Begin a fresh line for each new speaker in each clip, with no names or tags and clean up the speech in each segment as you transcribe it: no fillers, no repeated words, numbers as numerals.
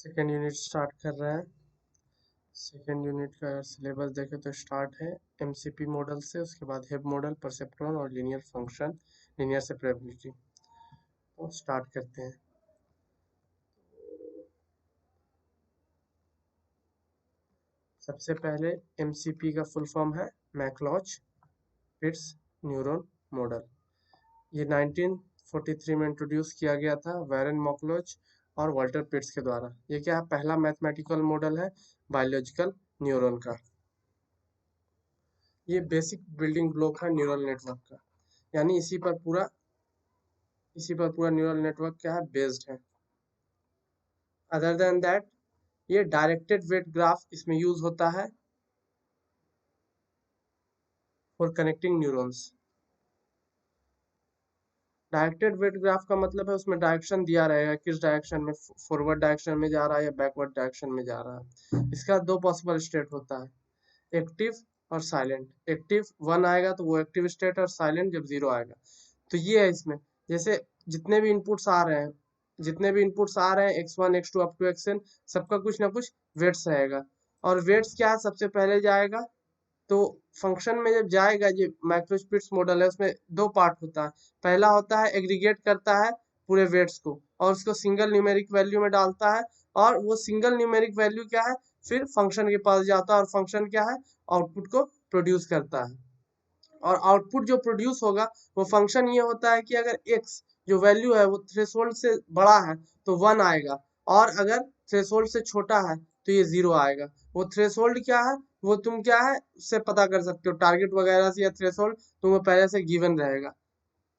Second unit start कर रहे हैं। सेकेंड यूनिट का सिलेबस देखें तो स्टार्ट है एमसीपी मॉडल से, उसके बाद हेब मॉडल, परसेप्ट्रॉन और लीनियर फंक्शन, लीनियर सेपरेबिलिटी। तो स्टार्ट करते हैं। सबसे पहले एमसीपी का फुल फॉर्म है मैकलॉच-पिट्स न्यूरॉन मॉडल। ये 1943 में इंट्रोड्यूस किया गया था वैरन मैकलॉच और वाल्टर पिट्स के द्वारा। ये क्या है, पहला मैथमेटिकल मॉडल है बायोलॉजिकल न्यूरॉन का। ये बेसिक बिल्डिंग ब्लॉक है न्यूरल नेटवर्क का, यानी इसी पर पूरा न्यूरल नेटवर्क क्या है, बेस्ड है। अदर देन दैट ये डायरेक्टेड वेट ग्राफ इसमें यूज होता है for connecting neurons. Directed weight graph का मतलब है उसमें डायरेक्शन दिया रहेगा, किस डायरेक्शन में, फॉरवर्ड डायरेक्शन में जा रहा है या बैकवर्ड डायरेक्शन में जा रहा है। इसका दो पॉसिबल स्टेट होता है, एक्टिव और साइलेंट। एक्टिव 1 आएगा तो वो एक्टिव स्टेट, और साइलेंट जब 0 आएगा। तो ये है इसमें, जैसे जितने भी इनपुट्स आ रहे हैं x1 x2 up to xn, सबका कुछ ना कुछ वेट्स रहेगा। और वेट्स क्या है, सबसे पहले जाएगा तो फंक्शन में जब जाएगा, ये माइक्रोस्पिट्स मॉडल है, उसमें दो पार्ट होता है। पहला होता है एग्रीगेट करता है पूरे वेट्स को और उसको सिंगल न्यूमेरिक वैल्यू में डालता है, और वो सिंगल न्यूमेरिक वैल्यू क्या है, फिर फंक्शन के पास जाता है और फंक्शन क्या है, आउटपुट को प्रोड्यूस करता है। और आउटपुट जो प्रोड्यूस होगा वो फंक्शन ये होता है कि अगर x जो वैल्यू है वो थ्रेशोल्ड से बड़ा है तो 1 आएगा, और अगर थ्रेशोल्ड से छोटा है तो ये 0 आएगा। वो थ्रेशोल्ड क्या है, वो तुम क्या है उससे पता कर सकते हो, टारगेट वगैरह से, या थ्रेशोल्ड तुम्हें पहले से गिवन रहेगा,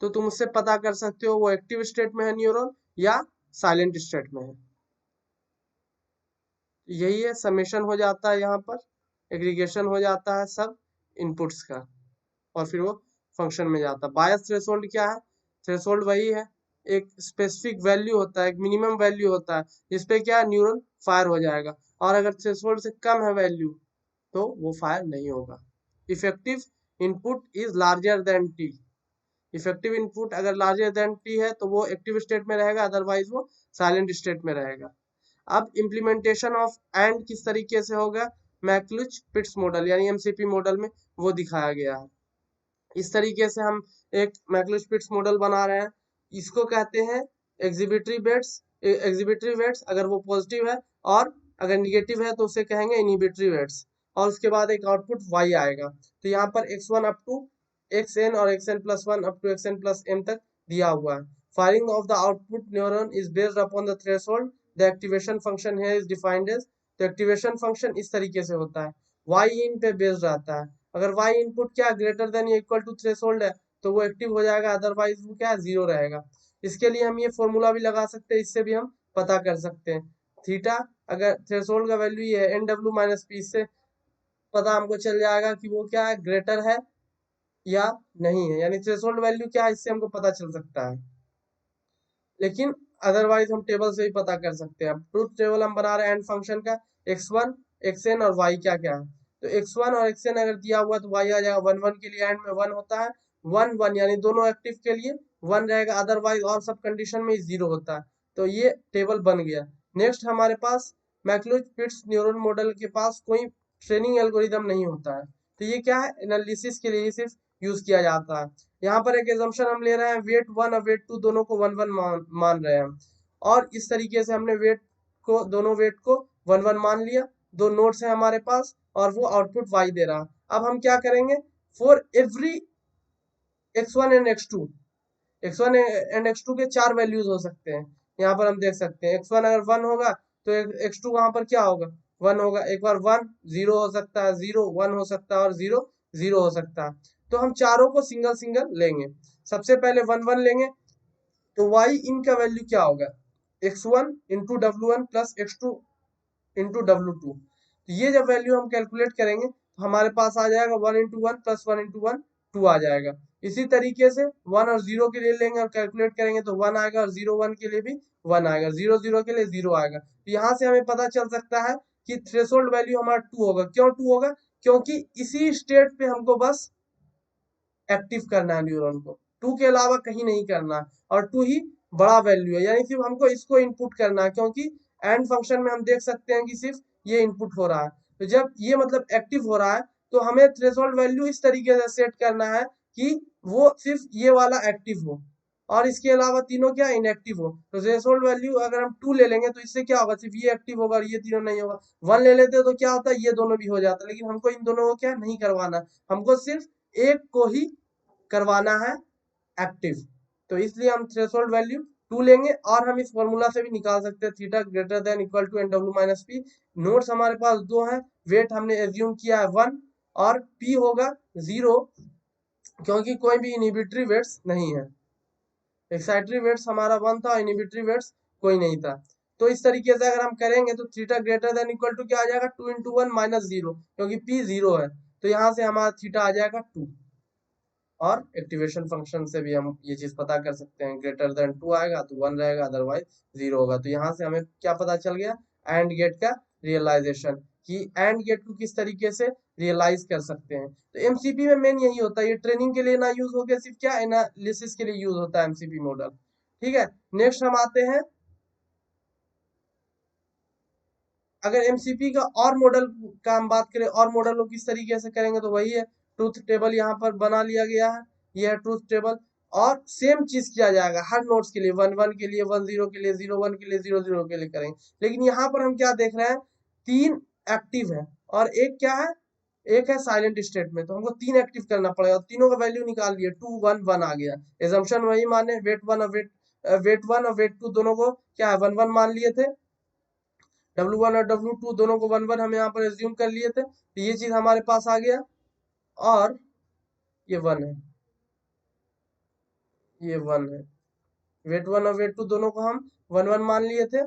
तो तुम उससे पता कर सकते हो वो एक्टिव स्टेट में है न्यूरॉन या साइलेंट स्टेट में है। यही है, समेशन हो जाता है यहाँ पर, एग्रीगेशन हो जाता है सब इनपुट्स का, और फिर वो फंक्शन में जाता है। बायस थ्रेशोल्ड क्या है, थ्रेशोल्ड वही है, एक स्पेसिफिक वैल्यू होता है, एक मिनिमम वैल्यू होता है जिसपे क्या न्यूरॉन फायर हो जाएगा, और अगर थ्रेशोल्ड से कम है वैल्यू तो वो फायर नहीं होगा। Effective input is larger than T. Effective input अगर लार्जर देन टी है तो वो एक्टिव स्टेट में रहेगा, अदरवाइज वो साइलेंट स्टेट में रहेगा। अब इम्प्लीमेंटेशन ऑफ एंड किस तरीके से होगा, मैकलॉच पिट्स मॉडल यानी एमसीपी मॉडल में वो दिखाया गया है। इस तरीके से हम एक मैक्लोस्पिट्स मॉडल बना रहे हैं। इसको कहते हैं एग्जिबिटरी वेट्स। एग्जिबिटरी वेट्स अगर वो पॉजिटिव है, और अगर निगेटिव है तो उसे कहेंगे इनहिबिटरी वेट्स। और उसके बाद एक आउटपुट y आएगा। तो यहाँ पर x1 अप टू xn और xn+1 अप टू xn+m तक दिया हुआ है। Firing of the output neuron is based upon the threshold. The activation function here is defined as. तो एक्टिवेशन फंक्शन इस तरीके से होता है, y इन पे बेस्ड रहता है। अगर y इनपुट क्या ग्रेटर देन या इक्वल टू थ्रेशोल्ड है तो वो एक्टिव हो जाएगा, अदरवाइज वो क्या 0 रहेगा। इसके लिए हम ये फॉर्मूला भी लगा सकते हैं, इससे भी हम पता कर सकते हैं। थीटा अगर थ्रेशोल्ड का वैल्यू ये है NW-P, इससे पता हमको चल जाएगा कि वो क्या है, ग्रेटर है या नहीं है, यानी थ्रेशोल्ड वैल्यू क्या है इससे हमको पता चल सकता है। लेकिन अदरवाइज हम टेबल से भी पता कर सकते हैं। अब ट्रूथ टेबल हम बना रहे हैं एंड फंक्शन का, x1 xn और y क्या क्या है। तो x1 और xn अगर दिया हुआ तो y आ जाएगा 1 1 के लिए, एंड में 1 होता है, 1 1 यानी दोनों एक्टिव के लिए 1 रहेगा, अदरवाइज और सब कंडीशन में 0 होता है। तो ये टेबल बन गया। नेक्स्ट हमारे पास मैक्लोज पिट्स न्यूरल मॉडल के पास कोई ट्रेनिंग एल्गोरिदम नहीं होता है, तो ये क्या है, एनालिसिस के लिए सिर्फ यूज किया जाता है। यहाँ पर एक एजम्पशन हम ले रहे हैं, वेट 1 और वेट 2 दोनों को 1 1 मान रहे हैं, और इस तरीके से हमने दोनों वेट को 1 1 मान लिया। दो नोट्स है हमारे पास और वो आउटपुट y दे रहा। अब हम क्या करेंगे, for every x1 and x1 and x2 के 4 वैल्यूज हो सकते हैं। यहाँ पर हम देख सकते हैं x1 अगर 1 होगा तो x2 वहां पर क्या होगा, 1 होगा। एक बार 1 0 हो सकता है, 0 1 हो सकता है, और 0 0 हो सकता है। तो हम चारों को सिंगल सिंगल लेंगे। सबसे पहले 1 1 लेंगे, तो y इनका वैल्यू क्या होगा, x1 into W1 plus x2 into W2। तो ये जब वैल्यू हम कैलकुलेट करेंगे तो हमारे पास आ जाएगा 1 इंटू 1 प्लस 1 इंटू 1 2 आ जाएगा। इसी तरीके से 1 और 0 के लिए लेंगे और कैलकुलेट करेंगे तो 1 आएगा, और 0 1 के लिए भी 1 आएगा, 0 0 के लिए 0 आएगा। तो यहाँ से हमें पता चल सकता है कि थ्रेशोल्ड वैल्यू हमारा 2 होगा। क्यों 2 होगा, क्योंकि इसी स्टेट पे हमको बस एक्टिव करना है न्यूरॉन को, 2 के अलावा कहीं नहीं करना है, और 2 ही बड़ा वैल्यू है, यानी सिर्फ हमको इसको इनपुट करना है, क्योंकि एंड फंक्शन में हम देख सकते हैं कि सिर्फ ये इनपुट हो रहा है। तो जब ये मतलब एक्टिव हो रहा है तो हमें थ्रेशोल्ड वैल्यू इस तरीके से सेट करना है कि वो सिर्फ ये वाला एक्टिव हो और इसके अलावा तीनों क्या इनएक्टिव हो। तो थ्रेशोल्ड वैल्यू अगर हम 2 ले लेंगे तो इससे क्या होगा, सिर्फ ये एक्टिव होगा और ये तीनों नहीं होगा। 1 ले लेते तो क्या होता है, ये दोनों भी हो जाता, लेकिन हमको इन दोनों को क्या नहीं करवाना, हमको सिर्फ एक को ही करवाना है एक्टिव। तो इसलिए हम थ्रेशोल्ड वैल्यू 2 लेंगे और हम इस फॉर्मूला से भी निकाल सकते हैं theta greater than equal to N W minus P. Notes हमारे पास 2 हैं, वेट हमने एज्यूम किया है 1 और पी होगा 0 क्योंकि कोई भी इनहिबिटरी वेट्स नहीं है। एक्साइटरी वेट्स हमारा 1 था, इनहिबिटरी वेट्स कोई नहीं था। तो इस तरीके से अगर हम करेंगे तो theta greater than equal to क्या आ जाएगा 2 इंटू 1 माइनस 0 क्योंकि पी 0 है। तो यहाँ से हमारा थीटा आ जाएगा 2 और एक्टिवेशन फंक्शन से भी हम ये चीज पता कर सकते हैं, ग्रेटर देन 2 आएगा तो 1 रहेगा अदरवाइज 0 होगा। तो यहाँ से हमें क्या पता चल गया, एंड गेट का रियलाइजेशन, कि एंड गेट को किस तरीके से रियलाइज कर सकते हैं। तो एमसीपी में मेन यही होता है, ये ट्रेनिंग के लिए ना यूज हो गया, सिर्फ क्या एनालिसिस के लिए यूज होता है एमसीपी मॉडल। ठीक है, नेक्स्ट हम आते हैं, अगर एमसीपी का और मॉडल का हम बात करें, और मॉडल को किस तरीके से करेंगे तो वही है, ट्रूथ टेबल यहाँ पर बना लिया गया है, ये है ट्रूथ टेबल। और सेम चीज किया जाएगा हर नोट्स के लिए, 1 1 के लिए 1 0 के लिए 0 1 के लिए 0 0 के लिए करेंगे। लेकिन यहाँ पर हम क्या देख रहे हैं, 3 एक्टिव है और एक क्या है, एक है साइलेंट स्टेट में। तो हमको 3 एक्टिव करना पड़ेगा, तीनों का वैल्यू निकाल लिए, 2 1 1 आ गया। एजम्पशन वही माने, वेट 1 और वेट 2 दोनों को क्या है 1 1 मान लिए थे। W1 और W2 दोनों को 1 1 हम यहाँ पर एज्यूम कर लिए थे, तो ये चीज हमारे पास आ गया। और ये 1 है, ये 1 है, वेट 1 और वेट 2 दोनों को हम 1 1 मान लिए थे।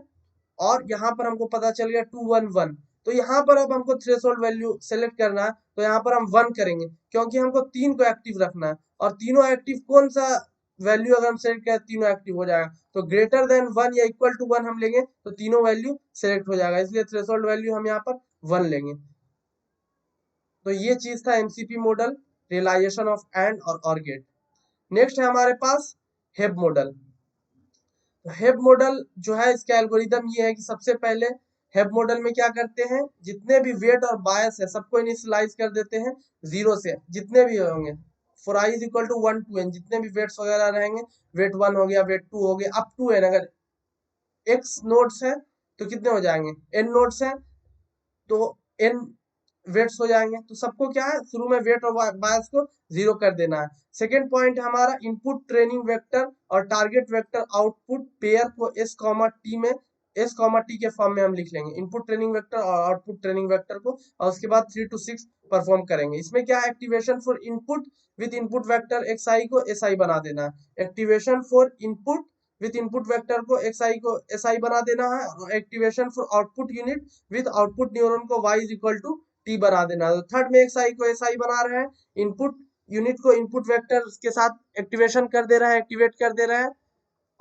और यहाँ पर हमको पता चल गया 2 1 1। तो यहाँ पर अब हमको थ्रेशोल्ड वैल्यू सेलेक्ट करना है, तो यहाँ पर हम 1 करेंगे क्योंकि हमको 3 को एक्टिव रखना है। और तीनों एक्टिव कौन सा वैल्यू अगर हम सेलेक्ट करें तीनों एक्टिव हो जाएगा। तो ग्रेटर देन 1 या इक्वल टू 1 हम लेंगे तो तीनों वैल्यू सेलेक्ट हो जाएगा, इसलिए थ्रेशोल्ड वैल्यू हम यहाँ पर 1 लेंगे। तो ये चीज था MCP model, realization of and और गेट। नेक्स्ट है हमारे पास हेब मॉडल। तो हेब मॉडल जो है, इसका एल्गोरिदम ये है कि सबसे पहले हेब मॉडल में क्या करते हैं, जितने भी वेट और बायस है सबको इनिशियलाइज कर देते हैं 0 से, जितने भी होंगे for I is equal to 1 to n, जितने भी वेट्स वगैरह रहेंगे, वेट 1 हो गया, वेट 2 हो गया, अप टू n। अगर x नोड्स है तो कितने हो जाएंगे, n नोड्स है तो n वेट्स हो जाएंगे। तो सबको क्या है शुरू में वेट और बायस को 0 कर देना है। सेकेंड पॉइंट हमारा इनपुट ट्रेनिंग वेक्टर और टारगेट वेक्टर आउटपुट पेयर को s कॉमा टी में, s कॉमा टी के फॉर्म में हम लिख लेंगे, इनपुट ट्रेनिंग वेक्टर और आउटपुट ट्रेनिंग वेक्टर को, और उसके बाद 3 to 6 परफॉर्म करेंगे। इसमें क्या activation for input with input vector xi को si बना देना है, activation for input with input vector को xi को si बना देना है, और activation for output unit with output neuron को y is equal to T बना देना। तो थर्ड में xi को si बना रहे हैं, इनपुट यूनिट को इनपुट वेक्टर के साथ एक्टिवेशन कर दे रहा है, एक्टिवेट कर दे रहा है,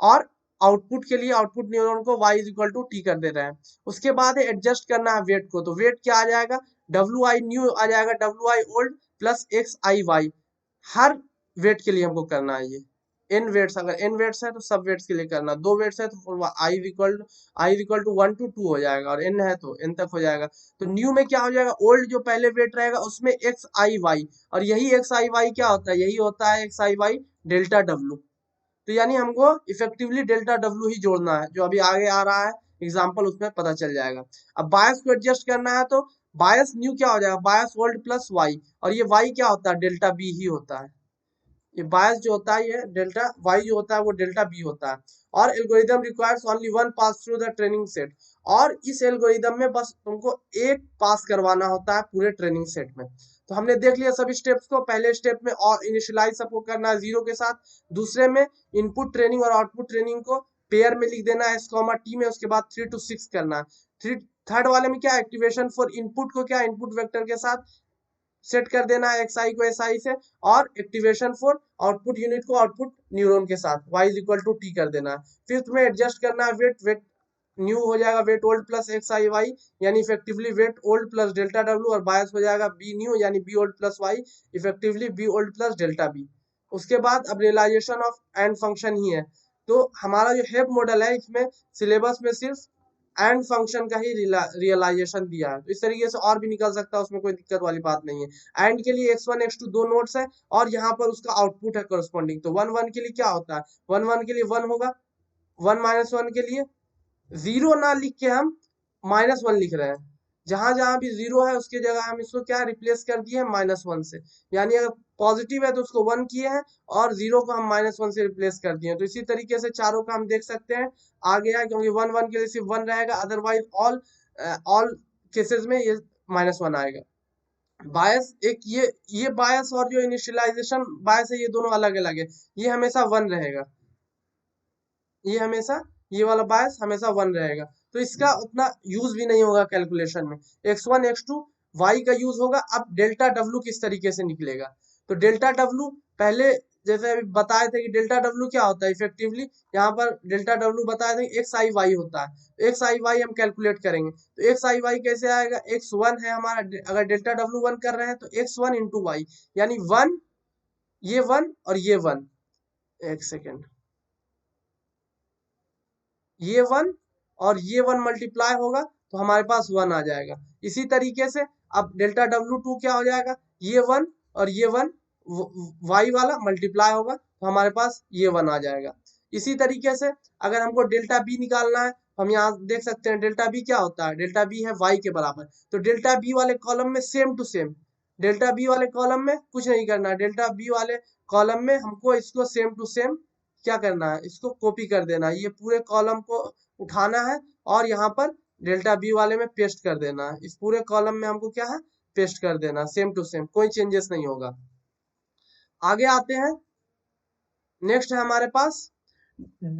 और आउटपुट के लिए आउटपुट न्यूरॉन को y is equal to T कर दे रहा है। उसके बाद एडजस्ट करना है वेट को, तो वेट क्या आ जाएगा, wi न्यू आ जाएगा, wi old plus xi y, हर वेट के लिए हमको करना है ये। n वेट्स, अगर n वेट्स है तो सब वेट्स के लिए करना, 2 वेट्स है तो i इक्वल टू 1 to 2 हो जाएगा, और n है तो n तक हो जाएगा। तो न्यू में क्या हो जाएगा, ओल्ड जो पहले वेट रहेगा उसमें xi y, और यही xi y क्या होता है, यही होता है xi y डेल्टा w। तो यानी हमको इफेक्टिवली डेल्टा w ही जोड़ना है, जो अभी आगे आ रहा है एग्जाम्पल, उसमें पता चल जाएगा। अब बायस को एडजस्ट करना है तो बायस न्यू क्या हो जाएगा, बायस ओल्ड प्लस y, और ये y क्या होता है, डेल्टा b ही होता है। ये बायस जो होता है ये डेल्टा y जो होता है वो डेल्टा b होता है। और algorithm requires only 1 pass through the training set, और इस एल्गोरिदम में बस तुमको एक पास करवाना होता है पूरे ट्रेनिंग सेट में। तो हमने देख लिया सभी स्टेप्स को, पहले स्टेप में और इनिशियलाइज सबको करना है 0 के साथ, दूसरे में इनपुट ट्रेनिंग और आउटपुट ट्रेनिंग को पेयर में लिख देना है s कॉमा टी में, उसके बाद 3 to 6 करना है। थर्ड वाले में क्या एक्टिवेशन फॉर इनपुट को क्या इनपुट वेक्टर के साथ सेट कर देना है xi को si से, और एक्टिवेशन फॉर आउटपुट यूनिट को आउटपुट न्यूरॉन के साथ y is equal to T कर देना है। फिफ्थ में एडजस्ट करना है वेट न्यू हो जाएगा weight old plus xi y, यानी effectively weight old plus delta w, और बायस हो जाएगा b न्यू यानी b old plus y, effectively b old plus delta b। उसके बाद अब रियलाइजेशन ऑफ एंड फंक्शन ही है। तो हमारा जो हेब मॉडल है इसमें सिलेबस में सिर्फ एंड फंक्शन का ही रियलाइजेशन दिया है। तो इस तरीके से और भी निकल सकता है, उसमें कोई दिक्कत वाली बात नहीं है। एंड के लिए x1 x2 दो नोड्स है और यहाँ पर उसका आउटपुट है करस्पॉन्डिंग। तो 1 1 के लिए क्या होता है, 1 1 के लिए 1 होगा, 1 -1 के लिए 0 ना लिख के हम -1 लिख रहे हैं। जहां जहां भी 0 है उसके जगह हम इसको क्या रिप्लेस कर दिए -1 से। यानी अगर पॉजिटिव है तो उसको 1 किए हैं और 0 को हम -1 से रिप्लेस कर दिए हैं। तो इसी तरीके से चारों का हम देख सकते हैं आ गया, क्योंकि 1 1 के लिए सिर्फ 1 रहेगा, अदरवाइज ऑल केसेस में ये -1 आएगा। बायस एक ये बायस और जो इनिशियलाइजेशन बायस है ये दोनों अलग अलग है। ये हमेशा 1 रहेगा, ये हमेशा, ये वाला बायस हमेशा 1 रहेगा। तो इसका उतना यूज भी नहीं होगा कैलकुलेशन में। x1 x2 y का यूज होगा। अब डेल्टा डब्ल्यू किस तरीके से निकलेगा, तो डेल्टा डब्ल्यू पहले जैसे अभी बताए थे कि डेल्टा डब्ल्यू क्या होता है इफेक्टिवली, यहाँ पर डेल्टा डब्ल्यू बताया था एक्स आई वाई होता है। एक्स आई वाई हम कैलकुलेट करेंगे, तो एक्स आई वाई कैसे आएगा, x1 है हमारा, अगर डेल्टा डब्ल्यू 1 कर रहे हैं तो x1 इंटू वाई, यानी 1, ये 1 और ये 1, एक सेकेंड, ये 1 और ये 1 मल्टीप्लाई होगा तो हमारे पास 1 आ जाएगा। इसी तरीके से अब डेल्टा W2 क्या हो जाएगा, ये 1 और ये 1 वाई वाला मल्टीप्लाई होगा तो हमारे पास ये 1 आ जाएगा। इसी तरीके से अगर हमको डेल्टा बी निकालना है, हम यहाँ देख सकते हैं डेल्टा बी क्या होता है, डेल्टा बी है वाई के बराबर। तो डेल्टा बी वाले कॉलम में same to same, delta B वाले कॉलम में कुछ नहीं करना, डेल्टा बी वाले कॉलम में हमको इसको सेम टू सेम क्या करना है, इसको कॉपी कर देना है, ये पूरे कॉलम को उठाना है और यहाँ पर डेल्टा बी वाले में पेस्ट कर देना है। इस पूरे कॉलम में हमको क्या है, पेस्ट कर देना, सेम टू सेम, कोई चेंजेस नहीं होगा। आगे आते हैं, नेक्स्ट है हमारे पास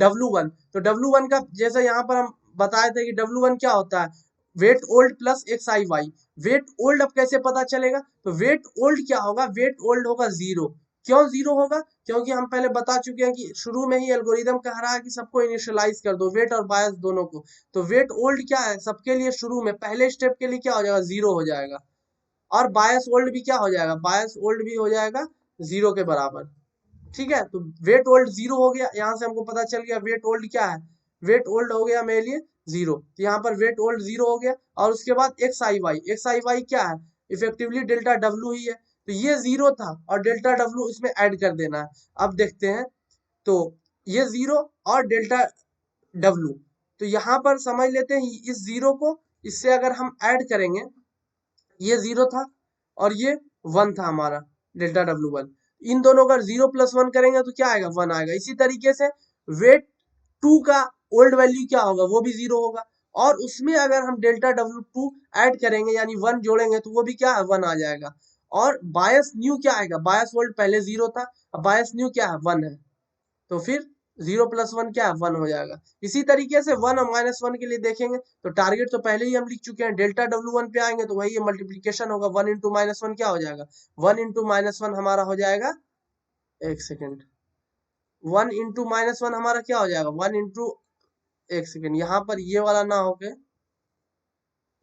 W1। तो W1 का जैसे यहाँ पर हम बताए थे कि W1 क्या होता है, वेट ओल्ड प्लस एक्स आई वाई। वेट ओल्ड अब कैसे पता चलेगा, तो वेट ओल्ड क्या होगा, वेट ओल्ड होगा 0। क्यों 0 होगा, क्योंकि हम पहले बता चुके हैं कि शुरू में ही एल्गोरिदम कह रहा है कि सबको इनिशियलाइज कर दो, वेट और बायस दोनों को। तो वेट ओल्ड क्या है, सबके लिए शुरू में पहले स्टेप के लिए क्या हो जाएगा, 0 हो जाएगा। और बायस ओल्ड भी क्या हो जाएगा, बायस ओल्ड भी हो जाएगा 0 के बराबर। ठीक है, तो वेट ओल्ड 0 हो गया, यहाँ से हमको पता चल गया वेट ओल्ड क्या है, वेट ओल्ड हो गया मेरे लिए 0। तो यहाँ पर वेट ओल्ड 0 हो गया। और उसके बाद एक्स आई वाई, एक्स आई वाई क्या है, इफेक्टिवली डेल्टा डब्ल्यू ही है। तो ये 0 था और डेल्टा डब्ल्यू इसमें ऐड कर देना है। अब देखते हैं, तो ये 0 और डेल्टा डब्ल्यू, तो यहाँ पर समझ लेते हैं इस 0 को, इससे अगर हम ऐड करेंगे, ये 0 था और ये 1 था हमारा डेल्टा W1, इन दोनों का 0 + 1 करेंगे तो क्या आएगा, 1 आएगा। इसी तरीके से वेट 2 का ओल्ड वैल्यू क्या होगा, वो भी 0 होगा। और उसमें अगर हम डेल्टा W2 ऐड करेंगे यानी 1 जोड़ेंगे तो वो भी क्या है, 1 आ जाएगा। और बायस न्यू क्या आएगा, बायस ओल्ड पहले 0 था, अब बायस न्यू क्या है, 1 है। तो फिर 0 + 1 क्या है, 1 हो जाएगा। इसी तरीके से 1 और -1 के लिए देखेंगे तो टारगेट तो पहले ही हम लिख चुके हैं, डेल्टा W1 पे आएंगे तो वही मल्टीप्लीकेशन होगा, 1 × -1 क्या हो जाएगा, 1 × -1 हमारा हो जाएगा, एक सेकेंड, 1 × -1 हमारा क्या हो जाएगा, 1 × एक सेकेंड, यहाँ पर ये वाला ना होके,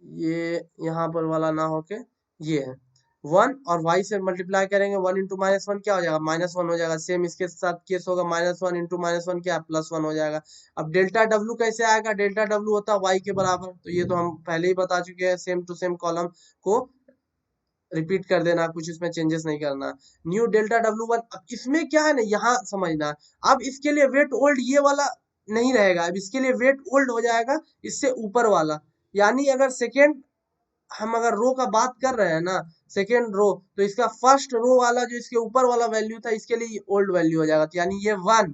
ये यहाँ पर वाला ना होके ये है 1 और y से मल्टीप्लाई करेंगे, 1 × -1 क्या हो जाएगा, -1 हो जाएगा। सेम इसके साथ केस होगा, -1 × -1 क्या, +1 हो जाएगा। अब डेल्टा W कैसे आएगा, डेल्टा W होता है y के बराबर, तो ये तो हम पहले ही बता चुके हैं, सेम टू सेम कॉलम को रिपीट कर देना, कुछ इसमें चेंजेस नहीं करना। न्यू डेल्टा W1, अब इसमें क्या है ना, यहाँ समझना, अब इसके लिए वेट ओल्ड ये वाला नहीं रहेगा, अब इसके लिए वेट ओल्ड हो जाएगा इससे ऊपर वाला। यानी अगर सेकेंड, हम अगर रो का बात कर रहे हैं ना, सेकेंड रो, तो इसका फर्स्ट रो वाला जो इसके ऊपर वाला वैल्यू था, इसके लिए ओल्ड वैल्यू हो जाएगा। तो यानी ये 1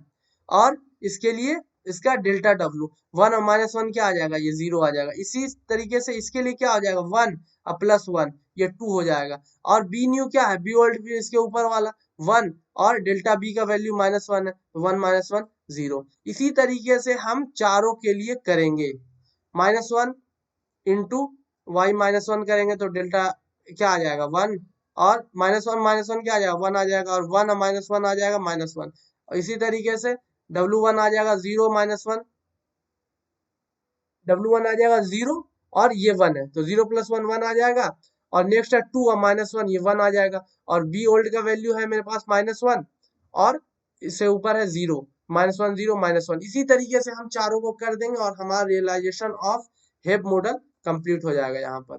और इसके लिए इसका डेल्टा W 1 और -1 क्या आ जाएगा, ये 0 आ जाएगा। इसी तरीके से इसके लिए क्या हो जाएगा, 1 और +1 ये 2 हो जाएगा। और बी न्यू क्या है, बी ओल्ड भी इसके ऊपर वाला 1 और डेल्टा बी का वैल्यू -1 है, 1 -1 0। इसी तरीके से हम चारों के लिए करेंगे, -1 इंटू y -1 करेंगे तो डेल्टा क्या आ जाएगा, 1 और -1 क्या आ जाएगा, 1 आ जाएगा। और 1 और -1 आ जाएगा -1। और इसी तरीके से W1 आ जाएगा 0 -1, W1 आ जाएगा 0 और ये 1 है तो 0 + 1 1 आ जाएगा। और नेक्स्ट है 2 और -1, ये 1 आ जाएगा। और बी ओल्ड का वैल्यू है मेरे पास -1 और इससे ऊपर है 0, -1 0 -1। इसी तरीके से हम चारों को कर देंगे और हमारा रियलाइजेशन ऑफ हेब मॉडल कंप्लीट हो जाएगा यहाँ पर।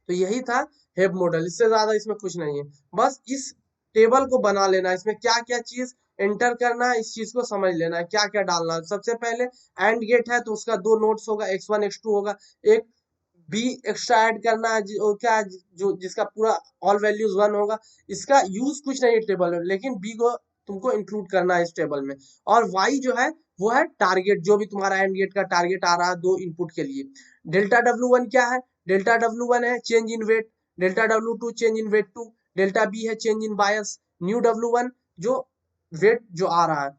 तो यही था हेब मॉडल, इससे ज्यादा इसमें कुछ नहीं है। बस इस टेबल को बना लेना, इसमें क्या क्या चीज एंटर करना है इस चीज को समझ लेना है, क्या क्या डालना है। सबसे पहले एंड गेट है तो उसका 2 नोट्स होगा, x1 x2 होगा, एक बी एक्स्ट्रा ऐड करना है क्या जो जिसका पूरा ऑल वैल्यूज 1 होगा। इसका यूज कुछ नहीं है टेबल में, लेकिन बी को तुमको इंक्लूड करना है इस टेबल में। और वाई जो है वो है टारगेट, जो भी तुम्हारा एंड गेट का टारगेट आ रहा है 2 इनपुट के लिए। डेल्टा W1 क्या है? डेल्टा W1 है change in weight, delta W2 change in weight 2, delta b है change in bias, new W1 जो वेट जो आ रहा है,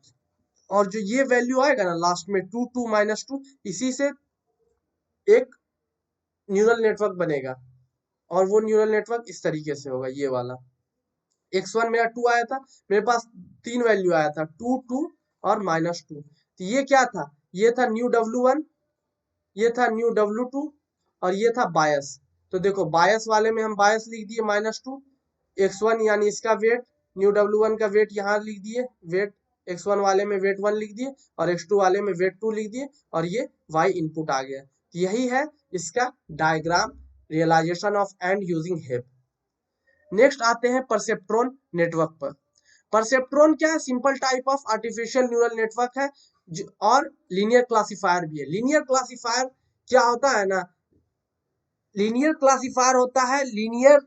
और जो ये वैल्यू आएगा ना लास्ट में 2 2 -2, इसी से एक न्यूरल नेटवर्क बनेगा। और वो न्यूरल नेटवर्क इस तरीके से होगा, ये वाला। x1 मेरा 2 आया था, मेरे पास 3 वैल्यू आया था 2 2 और -2। तो ये क्या था? ये था न्यू W1, ये था न्यू W2 और ये था बायस। तो देखो बायस वाले में हम बायस लिख दिए -2, x1 यानी इसका वेट, न्यू W1 का वेट यहाँ लिख दिए, वेट x1 वाले में वेट 1 लिख दिए और x2 वाले में वेट 2 लिख दिए, और ये y इनपुट आ गया। यही है इसका diagram, realization of and using Hebb. Next आते हैं परसेप्ट्रॉन नेटवर्क पर। परसेप्ट्रॉन क्या है? Simple type of artificial neural network है और लीनियर क्लासिफायर भी है। लीनियर क्लासिफायर क्या होता है ना, लीनियर क्लासिफायर होता है, लीनियर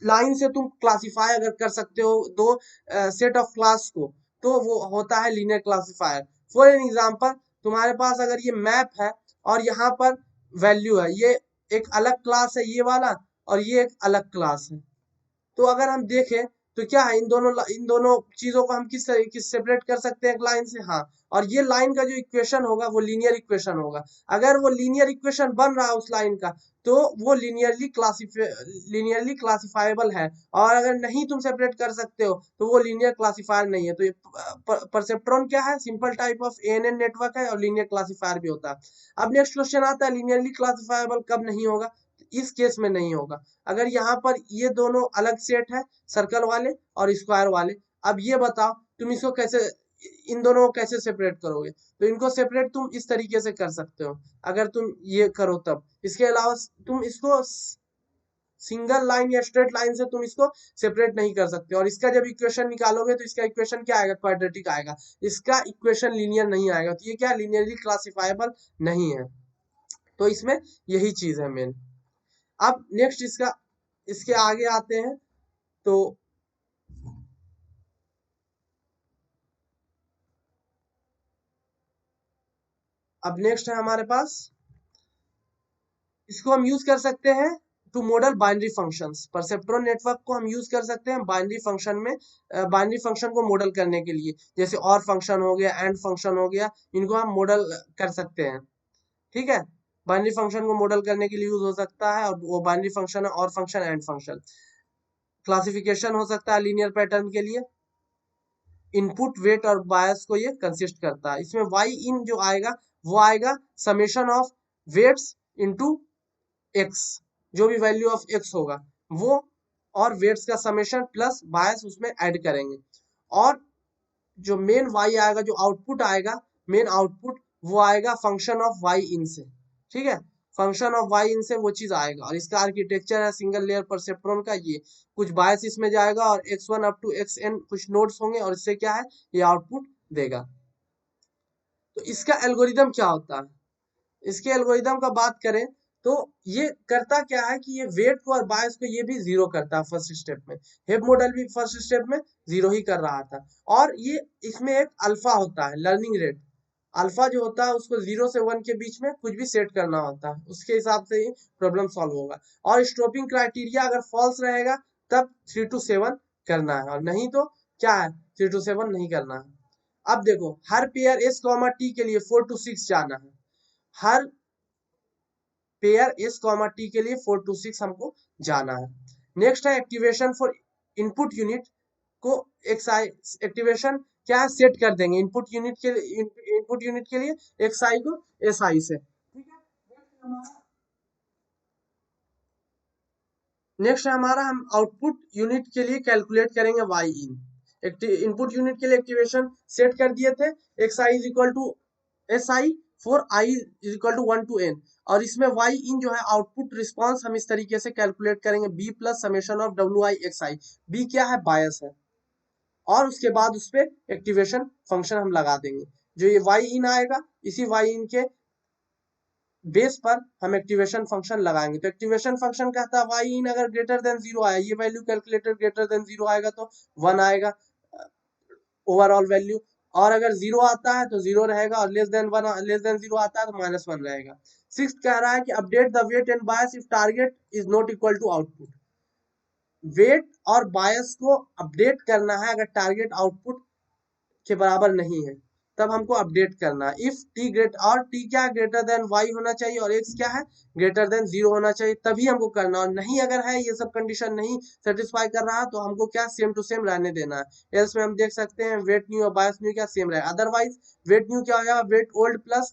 लाइन से तुम क्लासिफाई अगर कर सकते हो दो सेट ऑफ क्लास को, तो वो होता है linear classifier. For an example, तुम्हारे पास अगर ये मैप है और यहाँ पर वैल्यू है, ये एक अलग क्लास है ये वाला, और ये एक अलग क्लास है। तो अगर हम देखें तो क्या है, इन दोनों चीजों को हम किस सेपरेट कर सकते हैं एक लाइन से? हाँ। और ये लाइन का जो इक्वेशन होगा वो लीनियर इक्वेशन होगा। अगर वो लीनियर इक्वेशन बन रहा है उस लाइन का, तो वो लीनियरली क्लासिफाइबल है। और अगर नहीं तुम सेपरेट कर सकते हो तो वो लीनियर क्लासिफायर नहीं है। तो ये परसेप्ट्रॉन क्या है? Simple type of ANN network है और लीनियर क्लासिफायर भी होता है। अब नेक्स्ट क्वेश्चन आता है, लीनियरली क्लासिफाइबल कब नहीं होगा? इस केस में नहीं होगा अगर यहाँ पर ये दोनों अलग सेट है, सर्कल वाले और स्क्वायर वाले। अब ये बताओ तुम इसको कैसे, इन दोनों को कैसे सेपरेट करोगे? तो इनको सेपरेट तुम इस तरीके से कर सकते हो अगर तुम ये करो तब। इसके अलावा तुम इसको सिंगल लाइन या स्ट्रेट लाइन से तुम इसको सेपरेट नहीं कर सकते। और इसका जब इक्वेशन निकालोगे तो इसका इक्वेशन क्या आएगा? क्वाड्रेटिक आएगा। इसका इक्वेशन लीनियर नहीं आएगा। तो ये क्या लीनियरली क्लासिफाइबल नहीं है। तो इसमें यही चीज है मेन। अब नेक्स्ट इसके आगे आते हैं। तो अब नेक्स्ट है हमारे पास, इसको हम यूज कर सकते हैं to model binary functions. Perceptron network को हम यूज कर सकते हैं बाइनरी फंक्शन में, बाइनरी फंक्शन को मॉडल करने के लिए। जैसे और फंक्शन हो गया, एंड फंक्शन हो गया, इनको हम मॉडल कर सकते हैं। ठीक है, बाइनरी फंक्शन को मॉडल करने के लिए यूज हो सकता है, और वो बाइनरी फंक्शन है और फंक्शन, एंड फंक्शन। क्लासिफिकेशन हो सकता है लीनियर पैटर्न के लिए। इनपुट वेट और बायस को ये कंसिस्ट करता है। इसमें वाई इन जो आएगा वो आएगा summation of weights into X, जो भी वैल्यू ऑफ एक्स होगा वो, और वेट्स का समेशन प्लस बायस उसमें ऐड करेंगे। और जो मेन वाई आएगा, जो आउटपुट आएगा, मेन आउटपुट वो आएगा फंक्शन ऑफ वाई इन से। ठीक है, फंक्शन ऑफ वाई इन से वो चीज आएगा। और इसका आर्किटेक्चर है सिंगल लेयर परसेप्ट्रॉन का। ये कुछ बायस इसमें जाएगा और x1 अप टू xn कुछ नोड्स होंगे, और इससे क्या है, ये आउटपुट देगा। तो इसका एल्गोरिदम क्या होता है? इसके एल्गोरिदम का बात करें तो ये करता क्या है कि ये वेट को और बायस को ये भी जीरो करता है फर्स्ट स्टेप में। हेप मॉडल भी फर्स्ट स्टेप में जीरो ही कर रहा था। और ये इसमें एक अल्फा होता है, लर्निंग रेट। अल्फा जो होता है उसको 0 से 1 के बीच में कुछ भी सेट करना होता है, उसके हिसाब से ही प्रॉब्लम सॉल्व होगा। और स्टॉपिंग क्राइटेरिया अगर फॉल्स रहेगा तब 3 to 7 करना है, और नहीं तो क्या है, 3 to 7 नहीं करना है। अब देखो, हर पेयर s, t के लिए 4 to 6 जाना है। हर पेयर s, t के लिए 4 to 6 हमको जाना है। नेक्स्ट है एक्टिवेशन फॉर इनपुट यूनिट को xi, एक्टिवेशन क्या है, सेट कर देंगे इनपुट यूनिट के लिए, इनपुट यूनिट के लिए xi को si से। ठीक है, नेक्स्ट हमारा, हम आउटपुट यूनिट के लिए कैलकुलेट करेंगे y इन। इनपुट यूनिट के लिए एक्टिवेशन सेट कर दिए थे, xi is equal to si for I is equal to 1 to n, और इसमें वाई इन जो है आउटपुट रिस्पॉन्स हम इस तरीके से कैलकुलेट करेंगे, B plus summation of W I x I. B क्या है, बायस है, और उसके बाद उस पर एक्टिवेशन फंक्शन हम लगा देंगे। जो ये वाई इन आएगा, इसी वाई इन के बेस पर हम एक्टिवेशन फंक्शन लगाएंगे। तो एक्टिवेशन फंक्शन कहता है वाई इन अगर ग्रेटर देन 0 आया, ये वैल्यू कैलकुलेटेड ग्रेटर देन 0 आएगा तो 1 आएगा ओवरऑल वैल्यू, और अगर 0 आता है तो 0 रहेगा, और लेस देन 0 आता है तो -1 रहेगा। सिक्स्थ कह रहा है कि update the weight and bias if target is not equal to output. Weight और बायस को अपडेट करना है अगर टारगेट आउटपुट के बराबर नहीं है, तब हमको अपडेट करना है। इफ टी ग्रेट, और टी क्या ग्रेटर देन वाई होना चाहिए, और एक्स क्या है ग्रेटर देन 0 होना चाहिए, तभी हमको करना। और नहीं अगर है ये सब कंडीशन नहीं सेटिस्फाई कर रहा तो हमको क्या सेम टू सेम रहने देना है। एल्स में हम देख सकते हैं वेट न्यू और बायस न्यू क्या सेम रहेगा। अदरवाइज वेट न्यू क्या हो जाएगा, weight old plus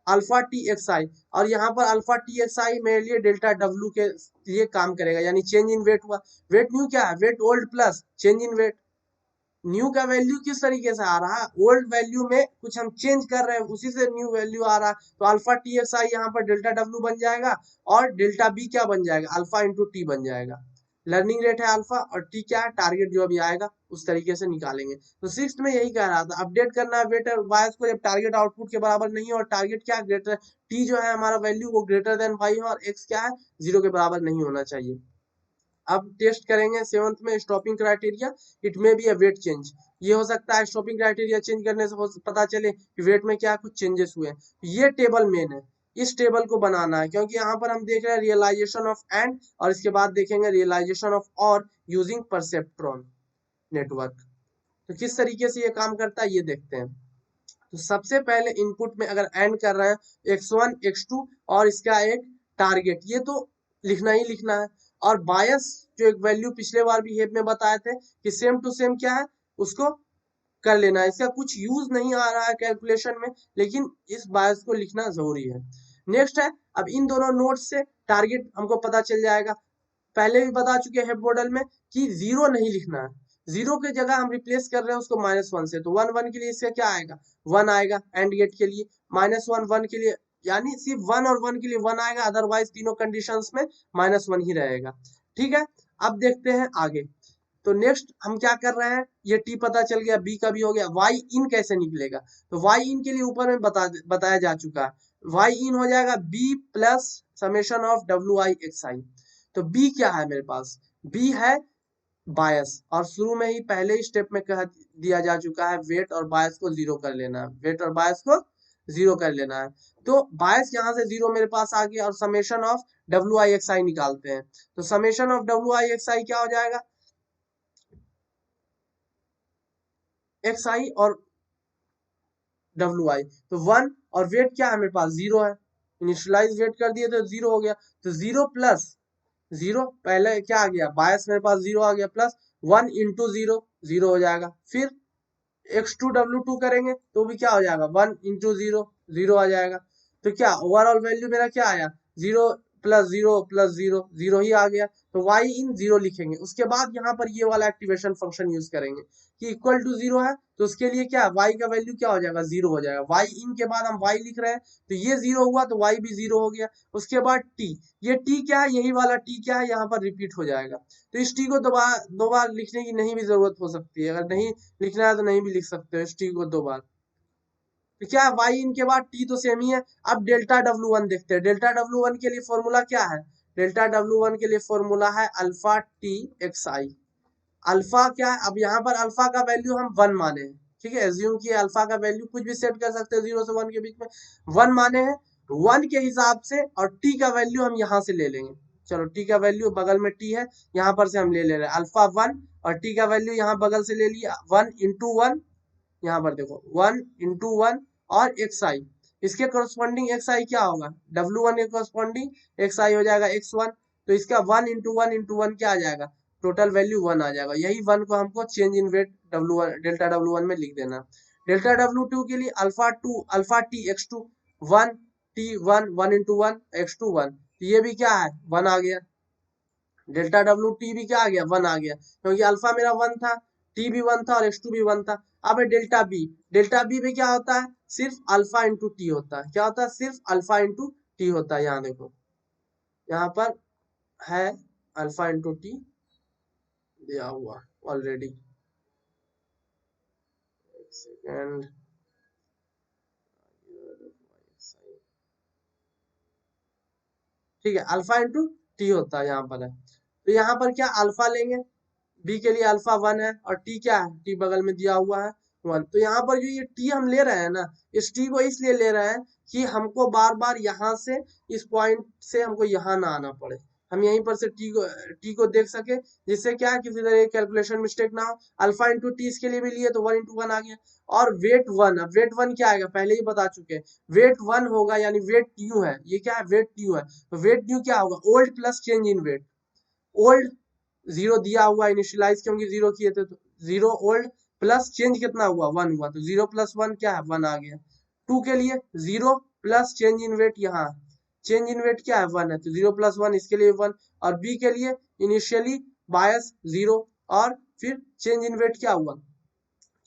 alpha t x i, और यहाँ पर अल्फा टी एक्स आई मेरे लिए डेल्टा डब्ल्यू के लिए काम करेगा, यानी चेंज इन वेट हुआ। वेट न्यू क्या है, weight old plus change in weight. New का वैल्यू किस तरीके से आ रहा है, ओल्ड वैल्यू में कुछ हम चेंज कर रहे हैं, उसी से न्यू वैल्यू आ रहा है। तो अल्फा टी एक्स आई यहाँ पर डेल्टा डब्ल्यू बन जाएगा, और डेल्टा बी क्या बन जाएगा, अल्फा इंटू टी बन जाएगा। लर्निंग रेट है अल्फा, और टी क्या है टारगेट जो अभी आएगा, उस तरीके से निकालेंगे। तो सिक्स्थ में यही कह रहा था, अपडेट करना है वेट और बायस को जब टारगेट आउटपुट के बराबर नहीं है, और टारगेट क्या ग्रेटर, टी जो है हमारा वैल्यू वो ग्रेटर देन वाई है, और एक्स क्या है 0 के बराबर नहीं होना चाहिए। अब टेस्ट करेंगे सेवंथ में स्टॉपिंग क्राइटेरिया, इट में बी अ वेट चेंज। ये हो सकता है स्टॉपिंग क्राइटेरिया चेंज करने से पता चले कि वेट में क्या कुछ चेंजेस हुए। ये टेबल मेन है, इस टेबल को बनाना है, क्योंकि यहाँ पर हम देख रहे हैं रियलाइजेशन ऑफ एंड, और इसके बाद देखेंगे रियलाइजेशन ऑफ और यूजिंग परसेप्ट्रॉन नेटवर्क। तो किस तरीके से ये काम करता है ये देखते हैं। तो सबसे पहले इनपुट में अगर एंड कर रहे हैं x1 x2 और इसका एक टारगेट, ये तो लिखना ही लिखना है। और बायस जो एक वैल्यू पिछले बार भी हेप में बताए थे कि सेम टू सेम क्या है उसको कर लेना है। इसका कुछ यूज नहीं आ रहा है कैलकुलेशन में, लेकिन इस बायस को लिखना जरूरी है। नेक्स्ट है, अब इन दोनों नोड्स से टारगेट हमको पता चल जाएगा। पहले भी बता चुके हैं मॉडल में कि 0 नहीं लिखना है, 0 के जगह हम रिप्लेस कर रहे हैं उसको -1 से। तो 1 1 के लिए इसका क्या आएगा 1 आएगा, एंड गेट के लिए -1 1 के लिए, यानी सिर्फ 1 और 1 के लिए 1 आएगा, अदरवाइज तीनों कंडीशंस में -1 ही रहेगा। ठीक है, अब देखते हैं आगे। तो नेक्स्ट हम क्या कर रहे हैं, ये टी पता चल गया, बी का भी हो गया, वाई इन कैसे निकलेगा। तो वाई इन के लिए ऊपर में बताया जा चुका है। वाई इन हो जाएगा b plus summation of W I x i. तो बी क्या है मेरे पास, बी है बायस, और शुरू में ही पहले ही स्टेप में कह दिया जा चुका है वेट और बायस को 0 कर लेना है, वेट और बायस को 0 कर लेना है। तो बायस यहाँ से 0 मेरे पास आ गया, और summation of W I x i निकालते हैं। तो summation of W I x i क्या हो जाएगा, एक्स आई और डब्ल्यू आई, तो 1, और वेट क्या है मेरे पास 0 है, इनिशियलाइज वेट कर दिए तो 0 हो गया। तो 0 प्लस 0, पहले क्या आ गया बायस मेरे पास 0 आ गया, प्लस 1 इंटू 0, 0 हो जाएगा। फिर x2 w2 करेंगे तो भी क्या हो जाएगा 1 इंटू 0, 0 आ जाएगा। तो क्या ओवरऑल वैल्यू मेरा क्या आया 0 प्लस 0 प्लस 0, 0 ही आ गया। तो y इन 0 लिखेंगे, उसके बाद यहाँ पर ये वाला एक्टिवेशन फंक्शन यूज करेंगे कि इक्वल टू 0 है, तो उसके लिए क्या y का वैल्यू क्या हो जाएगा 0 हो जाएगा। y इन के बाद हम y लिख रहे हैं, तो ये 0 हुआ तो y भी 0 हो गया। उसके बाद t, ये t क्या है, यही वाला t क्या है यहाँ पर रिपीट हो जाएगा। तो इस t को दो बार लिखने की नहीं भी जरूरत हो सकती है, अगर नहीं लिखना है तो नहीं भी लिख सकते हो इस t को 2 बार। तो क्या वाई इनके बाद टी तो सेम ही है। अब डेल्टा W1 देखते हैं, डेल्टा W1 के लिए फॉर्मूला क्या है, डेल्टा W1 के लिए फॉर्मूला है alpha t x i. Alpha क्या है, अब यहाँ पर अल्फा का वैल्यू हम 1 माने हैं, ठीक है, एज्यूम किए अल्फा का वैल्यू कुछ भी सेट कर सकते हैं 0 से 1 के बीच में, 1 माने हैं। 1 के हिसाब से, और टी का वैल्यू हम यहाँ से ले लेंगे। चलो टी का वैल्यू बगल में टी है, यहाँ पर से हम ले रहे हैं अल्फा 1, और टी का वैल्यू यहाँ बगल से ले लिया 1 इंटू 1, यहाँ पर देखो 1 इंटू 1 और एक्स आई, इसके करस्पॉन्डिंग एक्स आई क्या होगा W1 के करस्पॉन्डिंग एक्स आई हो जाएगा x1। तो इसका 1 इंटू 1 इंटू 1 क्या आ जाएगा, टोटल वैल्यू 1 आ जाएगा। यही 1 को हमको change in wait W1 delta W1 में लिख देना। डेल्टा W2 के लिए alpha T x2 1 t 1 1 into 1 x2 1, ये भी क्या है 1 आ गया। डेल्टा W टी भी क्या आ गया 1 आ गया, क्योंकि अल्फा मेरा 1 था, टी भी 1 था और x2 भी 1 था। अब है डेल्टा बी में क्या होता है, सिर्फ अल्फा इंटू टी होता है। क्या होता है, सिर्फ अल्फा इंटू टी होता है। यहाँ देखो, यहाँ पर है अल्फा इंटू टी दिया हुआ ऑलरेडी। सेकेंड, ठीक है, अल्फा इंटू टी होता है यहाँ पर है। तो यहाँ पर क्या अल्फा लेंगे, बी के लिए अल्फा 1 है और टी क्या है, टी बगल में दिया हुआ है 1। तो यहाँ पर जो ये टी हम ले रहे हैं ना, इस टी को इसलिए ले रहे हैं कि हमको बार बार यहाँ से इस पॉइंट से हमको यहाँ ना आना पड़े, हम यहीं पर से टी को देख सके, जिससे क्या है किसी तरह कैलकुलेशन मिस्टेक ना हो। अल्फा इंटू टी इसके लिए भी लिए तो 1 इंटू 1 आ गया। और वेट 1, अब वेट 1 क्या आएगा, पहले ही बता चुके हैं, वेट 1 होगा यानी वेट न्यू है, ये क्या है, वेट न्यू है। तो वेट न्यू क्या होगा, old plus change in weight. Old zero दिया हुआ इनिशियलाइज क्योंकि जीरो किए थे, तो जीरो ओल्ड प्लस चेंज कितना हुआ, 1 हुआ, तो 0 प्लस 1 क्या है, 1 आ गया। 2 के लिए 0 प्लस चेंज इन वेट, यहाँ चेंज इन वेट क्या है, 1 है, तो 0 प्लस 1 इसके लिए 1। और बी के लिए इनिशियली बायस 0 और फिर चेंज इन वेट क्या हुआ,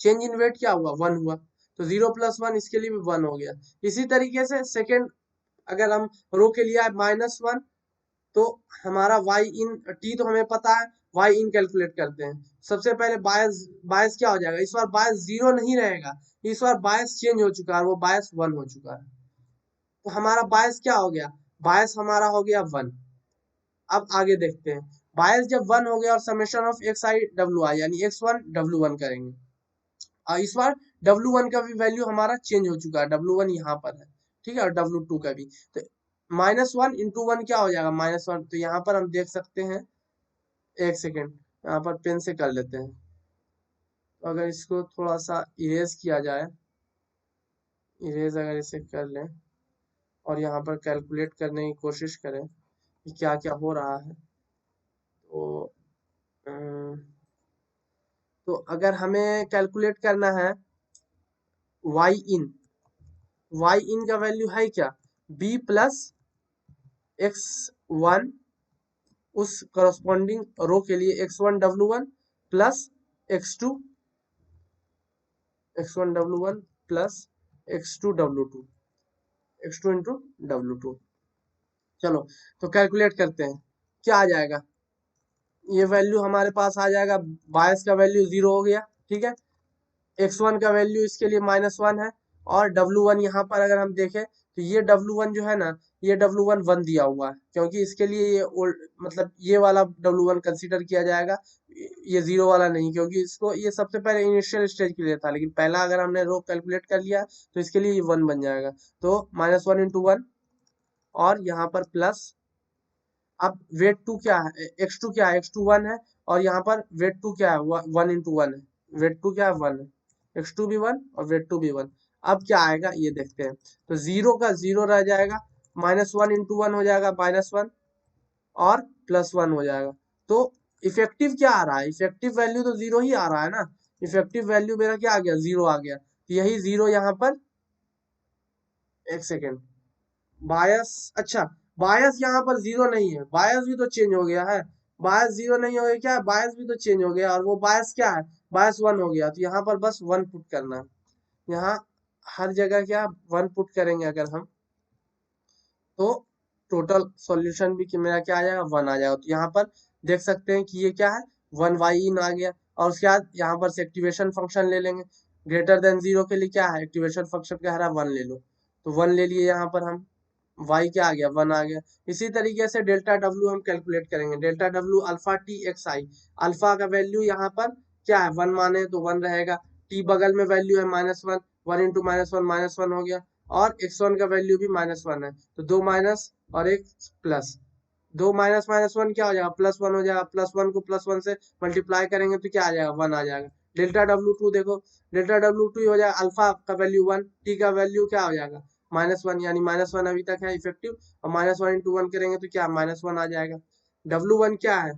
चेंज इन वेट क्या हुआ, 1 हुआ, तो 0 प्लस 1 इसके लिए भी 1 हो गया। इसी तरीके से सेकेंड, अगर हम रो के लिए -1, तो हमारा y इन t तो हमें पता है, y इन कैलकुलेट करते हैं। सबसे पहले बायस, बायस क्या हो जाएगा, इस बार बायस 0 नहीं रहेगा, इस बार बायस चेंज हो चुका है, वो बायस 1 हो चुका है। तो हमारा बायस क्या हो गया, बायस हमारा हो गया 1। अब आगे देखते हैं, बायस जब 1 हो गया और summation of x I W I यानी x1 w1 करेंगे, और इस बार W1 का भी वैल्यू हमारा चेंज हो चुका है, W1 यहाँ पर है, ठीक है, और W2 का भी। तो -1 इंटू 1 क्या हो जाएगा, -1। तो यहाँ पर हम देख सकते हैं, एक सेकेंड यहाँ पर पेन से कर लेते हैं। तो अगर इसको थोड़ा सा इरेज किया जाए, इरेज अगर इसे कर लें और यहाँ पर कैलकुलेट करने की कोशिश करें कि क्या क्या हो रहा है, तो तो अगर हमें कैलकुलेट करना है y इन का वैल्यू है क्या, b प्लस x1, उस करस्पॉन्डिंग रो के लिए x1 w1 plus x2 w1 plus x2 w2, x2 into w2। चलो तो कैलकुलेट करते हैं, क्या आ जाएगा, ये वैल्यू हमारे पास आ जाएगा, बायस का वैल्यू 0 हो गया, ठीक है, x1 का वैल्यू इसके लिए -1 है, और W1 यहाँ पर अगर हम देखें तो ये W1 जो है ना, ये W1 1 दिया हुआ है, क्योंकि इसके लिए ये ओल्ड मतलब ये वाला W1 कंसीडर किया जाएगा, ये 0 वाला नहीं, क्योंकि इसको ये सबसे पहले इनिशियल स्टेज के लिए था, लेकिन पहला अगर हमने रो कैलकुलेट कर लिया तो इसके लिए ये 1 बन जाएगा। तो -1 इंटू 1 और यहाँ पर प्लस, अब वेट 2 क्या है, x2 क्या है, x2 1 है, और यहाँ पर वेट 2 क्या है, 1 इंटू 1 है, वेट 2 क्या है, 1 है, x2 भी 1 और वेट 2 भी 1। अब क्या आएगा ये देखते हैं, तो 0 का 0 रह जाएगा, -1 इंटू 1 हो जाएगा -1 और +1 हो जाएगा। तो इफेक्टिव क्या आ रहा है, इफेक्टिव वैल्यू तो 0 ही आ रहा है ना, इफेक्टिव वैल्यू मेरा क्या आ गया, 0 आ गया। तो यही 0 यहाँ पर, एक सेकेंड, बायस, अच्छा बायस यहाँ पर 0 नहीं है, बायस भी तो चेंज हो गया है, बायस 0 नहीं हो गया, क्या बायस भी तो चेंज हो गया, और वो बायस क्या है, बायस 1 हो गया। तो यहाँ पर बस 1 पुट करना है, यहाँ हर जगह क्या 1 पुट करेंगे अगर हम, तो टोटल सॉल्यूशन भी कि मेरा क्या आ जाएगा, 1 आ जाएगा। तो यहाँ पर देख सकते हैं कि ये क्या है, 1 y इन आ गया, और उसके बाद यहाँ पर से एक्टिवेशन फंक्शन ले लेंगे, ग्रेटर देन 0 के लिए क्या है, एक्टिवेशन फंक्शन क्या है, 1 ले लो, तो 1 ले लिए यहाँ पर हम, y क्या आ गया, 1 आ गया। इसी तरीके से डेल्टा w हम कैलकुलेट करेंगे, delta w alpha t x i, alpha का वैल्यू यहाँ पर क्या है, 1 माने तो 1 रहेगा, t बगल में वैल्यू है -1, 1 इंटू -1 हो गया, और x1 का वैल्यू भी -1 है, तो 2 माइनस और एक प्लस, 2 माइनस -1 क्या हो जाएगा, +1 हो जाएगा, +1 को +1 से मल्टीप्लाई करेंगे तो क्या आ जाएगा, 1 आ जाएगा। डेल्टा w2 देखो, डेल्टा w2 हो जाएगा, अल्फा का वैल्यू 1, टी का वैल्यू क्या हो जाएगा, -1, यानी -1 अभी तक है इफेक्टिव, और -1 इंटू 1 करेंगे तो क्या -1 आ जाएगा। W1 क्या है,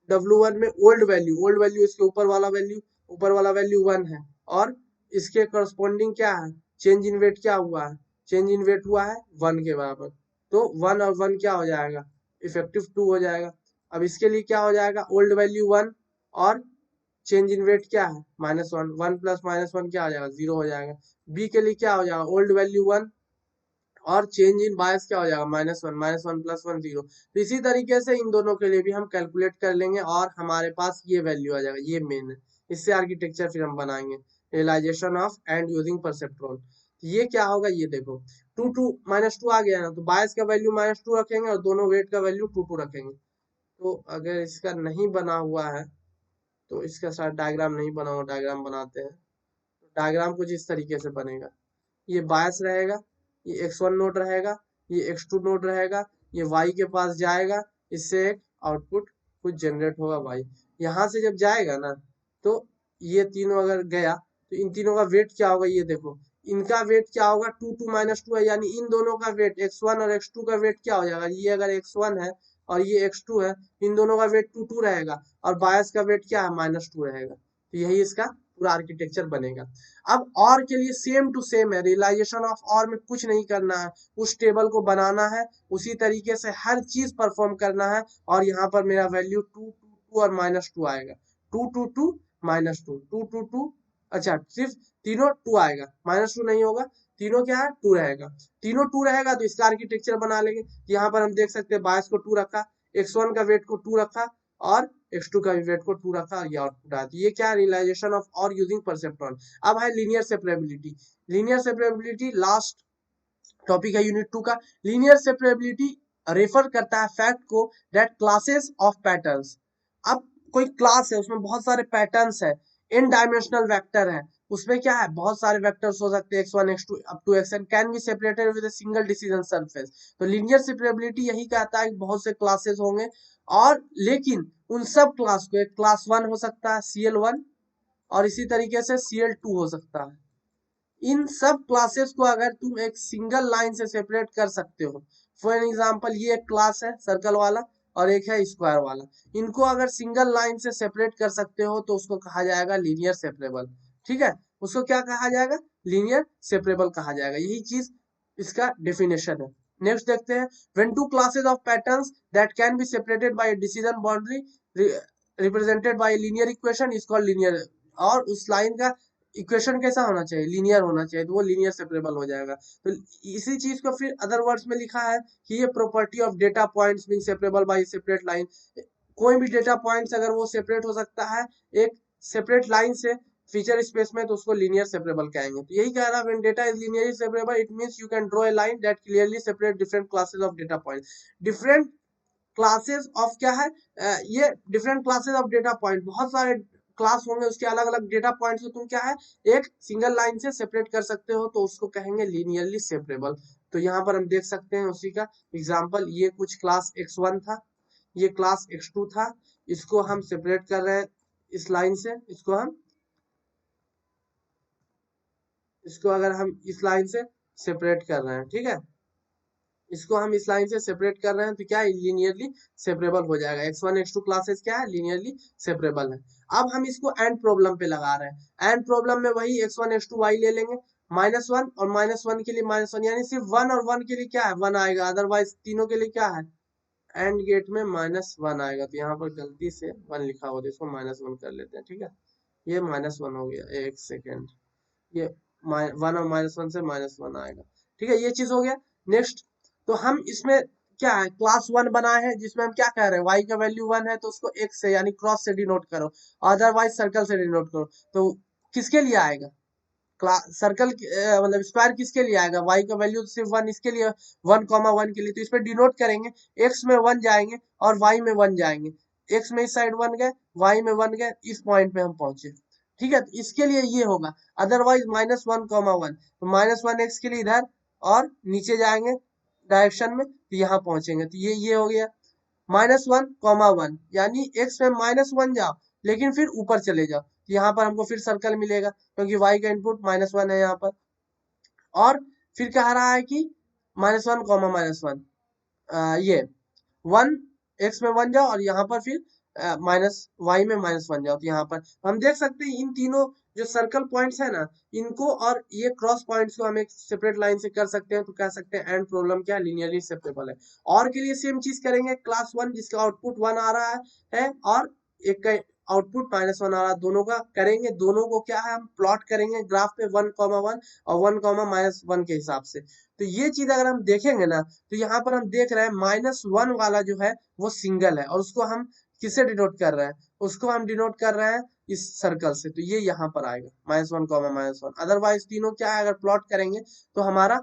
W1 में ओल्ड वैल्यू इसके ऊपर वाला वैल्यू 1 है, और इसके करस्पॉन्डिंग क्या है, चेंज इन वेट क्या हुआ है, चेंज इन वेट हुआ है 1 के बराबर, तो 1 और 1 क्या हो जाएगा, इफेक्टिव 2 हो जाएगा। अब इसके लिए क्या हो जाएगा, ओल्ड वैल्यू 1 और चेंज इन वेट क्या है -1, 1 प्लस -1 क्या हो जाएगा 0 हो जाएगा। बी के लिए क्या हो जाएगा ओल्ड वैल्यू 1 और चेंज इन बायस क्या हो जाएगा -1 प्लस 1 0। तो इसी तरीके से इन दोनों के लिए भी हम कैलकुलेट कर लेंगे और हमारे पास ये वैल्यू आ जाएगा, ये मेन है। इससे आर्किटेक्चर फिर हम बनाएंगे realization of and using perceptron. ये क्या होगा ये देखो 2 -2 आ गया ना, तो बायस का वैल्यू -2 रखेंगे और दोनों वेट का वैल्यू 2 रखेंगे। तो अगर इसका नहीं बना हुआ है तो इसका शायद डायग्राम नहीं बना हुआ, डायग्राम बनाते हैं। तो डायग्राम कुछ इस तरीके से बनेगा, ये बायस रहेगा, ये x1 नोड रहेगा, ये x2 नोड रहेगा, ये y के पास जाएगा, इससे एक आउटपुट कुछ जनरेट होगा y। यहाँ से जब जाएगा ना तो ये तीनों अगर गया तो इन तीनों का वेट क्या होगा ये देखो, इनका वेट क्या होगा 2 -2 है, यानी इन दोनों का वेट x1 और x2 का वेट क्या हो जाएगा, ये अगर x1 है और ये x2 है, इन दोनों का वेट 2 रहेगा और बायस का वेट क्या है -2 रहेगा। तो यही इसका पूरा आर्किटेक्चर बनेगा। अब और के लिए सेम टू सेम है, रियलाइजेशन ऑफ और में कुछ नहीं करना है, उस टेबल को बनाना है, उसी तरीके से हर चीज परफॉर्म करना है। और यहाँ पर मेरा वैल्यू 2 2 2 और -2 आएगा, 2 2 2 -2 2 2 2। अच्छा सिर्फ तीनों 2 आएगा, -2 नहीं होगा, तीनों क्या है 2 रहेगा। तीनों 2 रहेगा तो इसका आर्किटेक्चर बना लेंगे। यहाँ पर हम देख सकते हैं बायस को 2 रखा, x1 का वेट को 2 रखा और x2 का भी वेट को 2 रखा और ये आउटपुट आया। ये क्या रियलाइजेशन ऑफ और यूजिंग परसेप्ट्रॉन। अब है लीनियर सेपरेबिलिटी। लीनियर सेपरेबिलिटी लास्ट टॉपिक है यूनिट 2 का। लीनियर सेपरेबिलिटी रेफर करता है फैक्ट को दैट क्लासेस ऑफ पैटर्न्स। अब कोई क्लास है उसमें बहुत सारे पैटर्न्स है, n डायमेंशनल वेक्टर है, उसमें क्या है बहुत सारे वेक्टर्स हो सकते हैं x1 x2 up to xn can be separated with a single decision surface. तो लीनियर सेपरेबिलिटी यही कहता है कि बहुत से क्लासेस होंगे और लेकिन उन सब क्लास को एक क्लास 1 हो सकता है Cl1 और इसी तरीके से Cl2 हो सकता है। इन सब क्लासेस को अगर तुम एक सिंगल लाइन से सेपरेट कर सकते हो, फॉर एग्जांपल ये एक क्लास है सर्कल वाला और एक है स्क्वायर वाला, इनको अगर सिंगल लाइन से सेपरेट कर सकते हो तो उसको कहा जाएगा लीनियर सेपरेबल। ठीक है, उसको क्या कहा जाएगा लीनियर सेपरेबल कहा जाएगा, यही चीज इसका डेफिनेशन है। नेक्स्ट देखते हैं when two classes of patterns that can be separated by decision boundary represented by linear equation is called linear. और उस लाइन का इक्वेशन कैसा होना चाहिए लीनियर होना चाहिए, तो वो लीनियर सेपरेबल हो जाएगा। तो इसी चीज को फिर अदर वर्ड्स में लिखा है कि ये property of data points being separable by separate line. कोई भी डेटा पॉइंट्स अगर वो सेपरेट हो सकता है एक सेपरेट लाइन से फीचर स्पेस में तो उसको लीनियर सेपरेबल कहेंगे। तो यही कह रहा है when data is linearly separable it means you can draw a line that clearly separate different classes of data point. Different classes of क्या है ये different classes of data point, बहुत सारे क्लास होंगे उसके अलग अलग डेटा पॉइंट्स को तुम क्या है एक सिंगल लाइन से सेपरेट कर सकते हो तो उसको कहेंगे लीनियरली सेपरेबल। तो यहाँ पर हम देख सकते हैं उसी का एग्जांपल, ये कुछ क्लास x1 था, ये क्लास x2 था, इसको हम सेपरेट कर रहे हैं इस लाइन से, इसको अगर हम इस लाइन से सेपरेट कर रहे हैं, ठीक है, इसको हम इस लाइन से सेपरेट कर रहे हैं तो क्या लीनियरली सेपरेबल हो जाएगा। x1 x2 क्लासेस क्या है लीनियरली सेपरेबल है। अब हम इसको एंड प्रॉब्लम पे लगा रहे हैं, एंड प्रॉब्लम में वही x1 x2 y ले लेंगे, -1 और -1 के लिए -1 यानी सिर्फ 1 और 1 के लिए क्या है 1 आएगा, अदरवाइज तीनों के लिए क्या है एंड गेट में -1 आएगा। तो यहाँ पर गलती से 1 लिखा हुआ तो इसको -1 कर लेते हैं, ठीक है, ये -1 हो गया, एक सेकेंड, ये 1 और -1 से -1 आएगा, ठीक है, ये चीज हो गया। नेक्स्ट तो हम इसमें क्या है क्लास 1 बनाए हैं जिसमें हम क्या कह रहे हैं y का वैल्यू 1 है तो उसको x से यानी क्रॉस से डिनोट करो, अदरवाइज सर्कल से डिनोट करो। तो किसके लिए आएगा सर्कल मतलब स्क्वायर किसके लिए आएगा y का वैल्यू सिर्फ 1 इसके लिए 1,1 के लिए, तो इस पे डिनोट करेंगे x में 1 जाएंगे और y में 1 जाएंगे, x में इस साइड 1 गए y में 1 गए, इस पॉइंट पे हम पहुंचे, ठीक है, तो इसके लिए ये होगा। अदरवाइज -1,1 तो -1 x के लिए इधर और नीचे जाएंगे डायरेक्शन में तो यहाँ पहुंचेंगे, तो ये हो गया -1,1 यानी x में -1 जाओ लेकिन फिर ऊपर चले जाओ, तो यहाँ पर हमको फिर सर्कल मिलेगा क्योंकि y का इनपुट -1 है यहाँ पर। और फिर कह रहा है कि -1, ये 1 x में 1 जाओ और यहाँ पर फिर माइनस y में -1 जाओ, तो यहाँ पर हम देख सकते हैं इन तीनों जो सर्कल पॉइंट्स है ना इनको और ये क्रॉस पॉइंट्स को हम एक सेपरेट लाइन से कर सकते हैं, तो कह सकते हैं एंड प्रॉब्लम क्या लीनियरली सेपरेबल है। और के लिए सेम चीज करेंगे क्लास 1 जिसका आउटपुट 1 आ रहा है और एक का आउटपुट -1 आ रहा, दोनों का करेंगे, दोनों को क्या है हम प्लॉट करेंगे ग्राफ पे 1,1 और 1,-1 के हिसाब से। तो ये चीज अगर हम देखेंगे ना, तो यहाँ पर हम देख रहे हैं -1 वाला जो है वो सिंगल है, और उसको हम किससे डिनोट कर रहे हैं, उसको हम डिनोट कर रहे हैं इस सर्कल से। तो ये यहाँ पर आएगा -1,-1। अदरवाइज तीनों क्या है, अगर प्लॉट करेंगे तो हमारा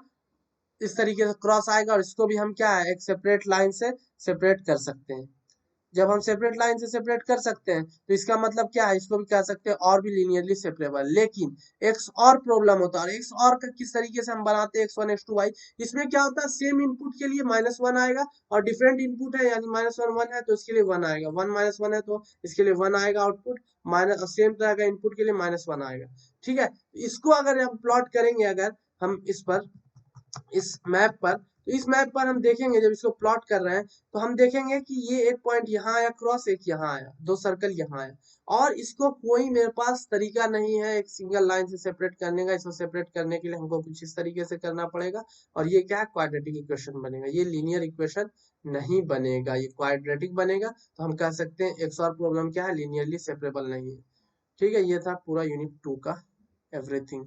इस तरीके से क्रॉस आएगा, और इसको भी हम क्या है एक सेपरेट लाइन से सेपरेट कर सकते हैं। जब हम सेपरेट लाइन से सेपरेट कर सकते हैं तो इसका मतलब क्या है, इसको भी कह सकते हैं और भी लीनियरली सेपरेबल। लेकिन एक और प्रॉब्लम होता है, और एक और का किस तरीके से हम बनाते हैं x1 x2 y, इसमें क्या होता है सेम इनपुट के लिए -1 आएगा, और डिफरेंट इनपुट है यानी -1 1 है तो इसके लिए 1 आएगा, 1 -1 है तो इसके लिए 1 आएगा आउटपुट, माइनस सेम तरह का इनपुट के लिए -1 आएगा। ठीक है, इसको अगर हम प्लॉट करेंगे, अगर हम इस पर इस मैप पर, तो इस मैप पर हम देखेंगे जब इसको प्लॉट कर रहे हैं तो हम देखेंगे कि ये एक पॉइंट यहाँ आया क्रॉस, एक यहाँ आया, दो सर्कल यहाँ आया, और इसको कोई मेरे पास तरीका नहीं है एक सिंगल लाइन से सेपरेट करने का। इसको सेपरेट करने के लिए हमको कुछ इस तरीके से करना पड़ेगा, और ये क्या क्वाड्रेटिक इक्वेशन बनेगा, ये लीनियर इक्वेशन नहीं बनेगा, ये क्वाड्रेटिक बनेगा। तो हम कह सकते हैं एक और प्रॉब्लम क्या है, लीनियरली सेपरेबल नहीं है। ठीक है, ये था पूरा यूनिट 2 का एवरीथिंग।